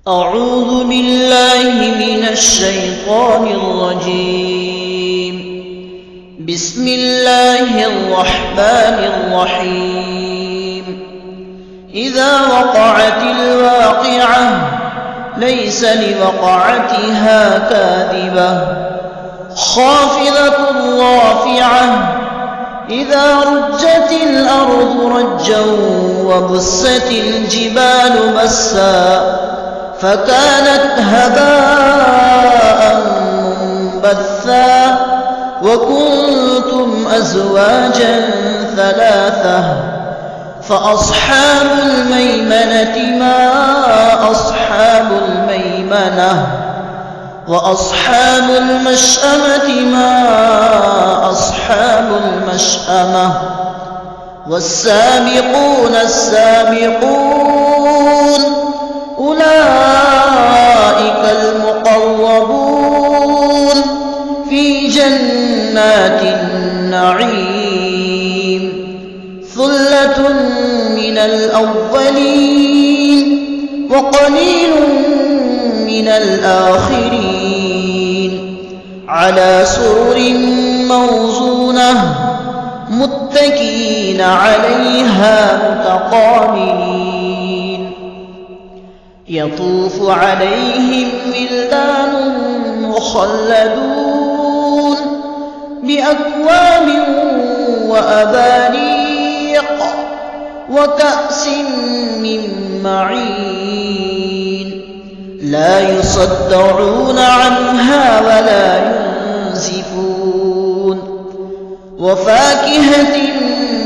أعوذ بالله من الشيطان الرجيم. بسم الله الرحمن الرحيم. إذا وقعت الواقعة ليس لوقعتها كاذبة خافضة رافعة إذا رجت الأرض رجا وبست الجبال بسا فكانت هباء منبثا وكنتم أزواجا ثلاثة فأصحاب الميمنة ما أصحاب الميمنة وأصحاب المشأمة ما أصحاب المشأمة والسابقون السابقون أولئك المقربون في جنات النعيم ثلة من الأولين وقليل من الآخرين على سرر موزونة متكئين عليها متقابلين يطوف عليهم ولدان مخلدون بأكواب وأباريق وكأس من معين لا يصدعون عنها ولا ينزفون وفاكهة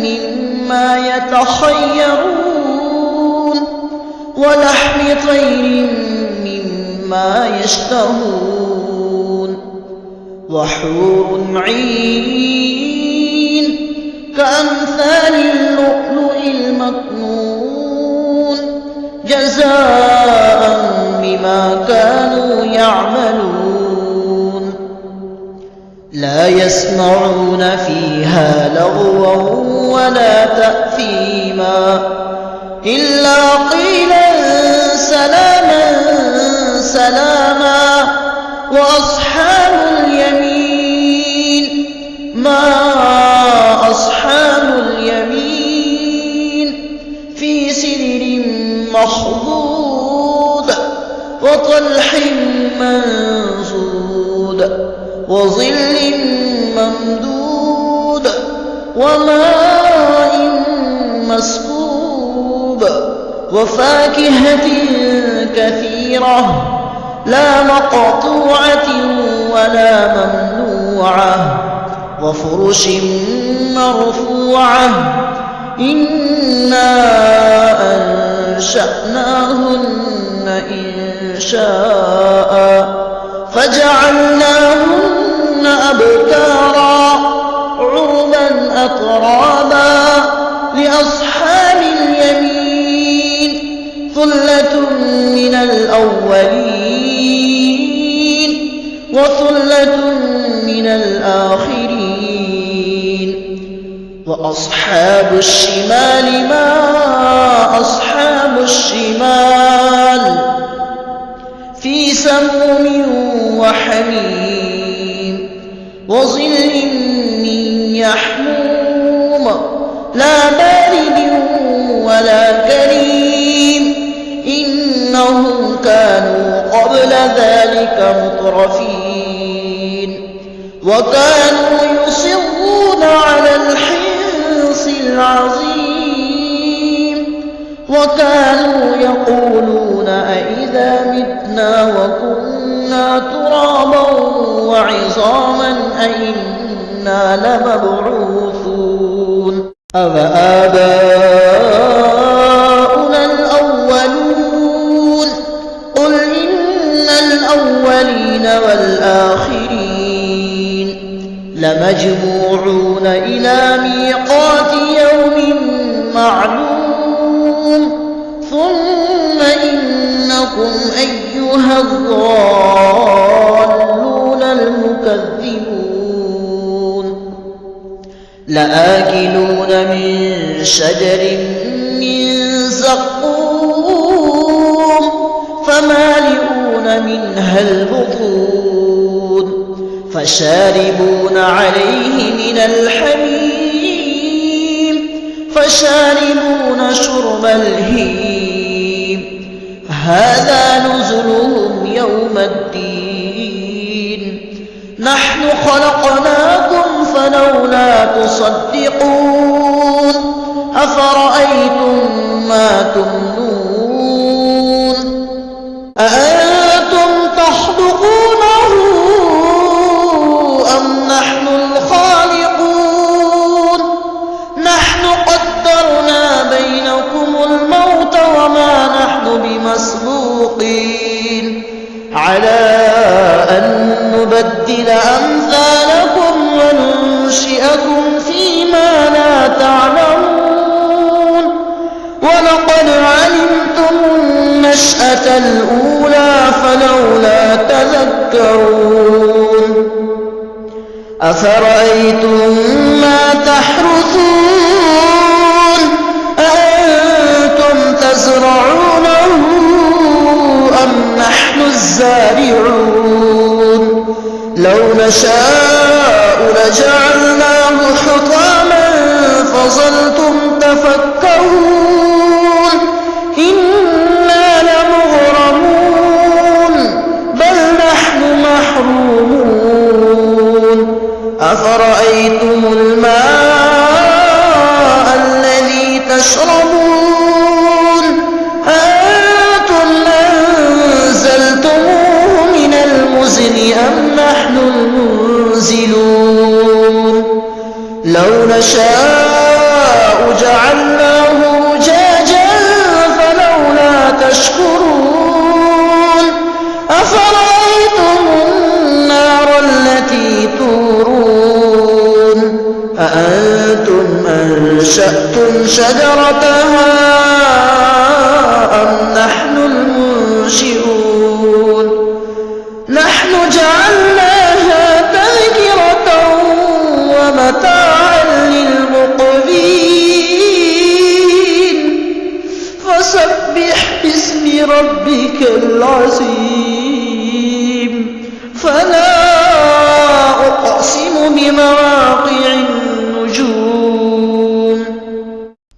مما يتخيرون ولحم طير مما يشتهون وحور عين كأمثال اللؤلؤ المكنون جزاء بما كانوا يعملون لا يسمعون فيها لغوا ولا تأثيما إلا قيلا سلاما سلاما وأصحاب اليمين ما أصحاب اليمين في سدر مخضود وطلح منضود وظل ممدود وماء مسكوب وفاكهة كثيرة لا مقطوعة ولا ممنوعة وفرش مرفوعة إنا أنشأناهن إنشاء فجعلناهن أبكارا عربا أترابا لأصحاب اليمين ثلة من الأولين وثلة من الآخرين وأصحاب الشمال ما أصحاب الشمال في سموم وحميم وظل من يحموم لا بارد ولا كريم إنهم كانوا قبل ذلك مترفين وكانوا يصرون على الحنص العظيم وكانوا يقولون أئذا متنا وكنا ترابا وعظاما أئنا لمبعوثون أَوَآبَاؤُنَا الْأَوَّلُونَ قُلْ إِنَّ الْأَوَّلِينَ وَالْآخِرِينَ لَمَجْمُوعُونَ إِلَى مِيقَاتِ يَوْمٍ مَّعْلُومٍ ثُمَّ إِنَّكُمْ أَيُّهَا الضَّالُّونَ الْمُكَذِّبُونَ لآكلون من شجر من زقوم فما فشاربون عليه من الحميم فشاربون شرب الهيم هذا نزلهم يوم الدين نحن خلقناكم فلولا تصدقون أفرأيتم ما تمنون أأنتم تخلقونه أم نحن الخالقون نحن قدرنا بينكم الموت وما نحن بمسبوقين على أن نبدل أمثالكم وننشئكم فيما لا تعلمون ولقد علمتم النشأة الأولى فلولا تذكرون أفرأيتم ما تحرثون أأنتم تزرعونه أم نحن الزارعون لو نشاء لجعلناه حطاما فظلتم تفكرون إنا لمغرمون بل نحن محرومون أفرأيتم الماء الذي تشربون أأنتم أنزلتموه من المزن أم نحن المنزلون لو نشاء جعلناه أجاجا فلولا تشكرون أفرأيتم النار التي تورون أأنتم أنشأتم شجرتها أم نحن المنشئون نحن جعلناها تذكرة ومتاعا للمقوين فسبح باسم ربك العظيم فلا أقسم بمواقع النجوم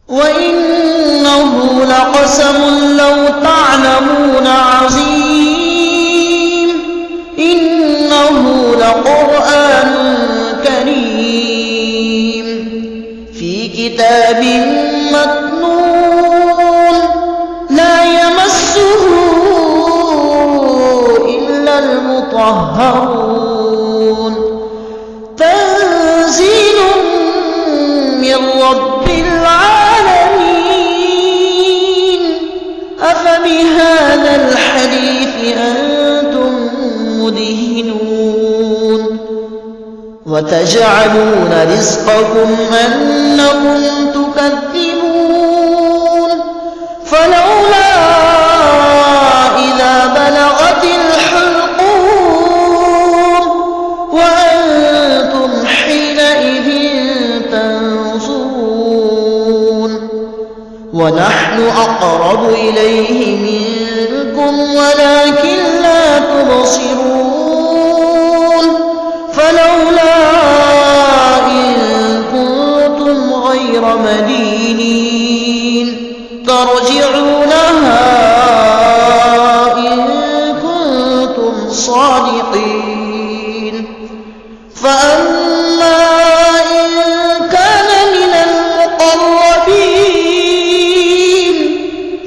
وإنه لقسم لو تعلمون عظيم إنه لقرآن كريم في كتاب مكنون لا يمسه إلا المطهرون تنزيل من رب العالمين أفبهذا الحديث أنتم مدهنون وتجعلون رزقكم أنكم تكذبون فلولا إذا بلغت الحلقوم وأنتم حينئذ تنظرون ونحن أقرب إليه منكم ولكن لا تبصرون فلولا إن كنتم غير مدينين ترجعونها إن كنتم صادقين فأما إن كان من المقربين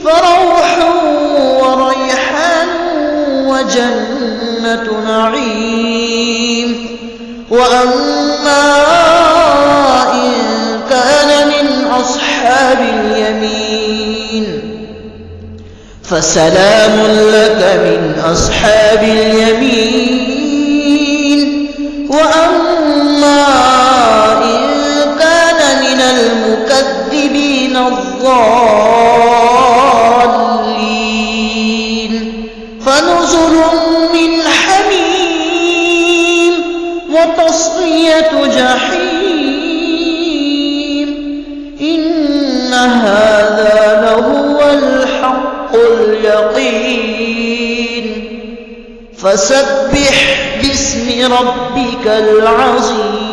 فروح وريحان وجنة نعيم وأما إن كان من أصحاب اليمين فسلام لك من أصحاب اليمين وأما إن كان من المكذبين الضالين فنزل من حميم وتصلية جحيم إن هذا لهو الحق اليقين فسبح باسم ربك العظيم.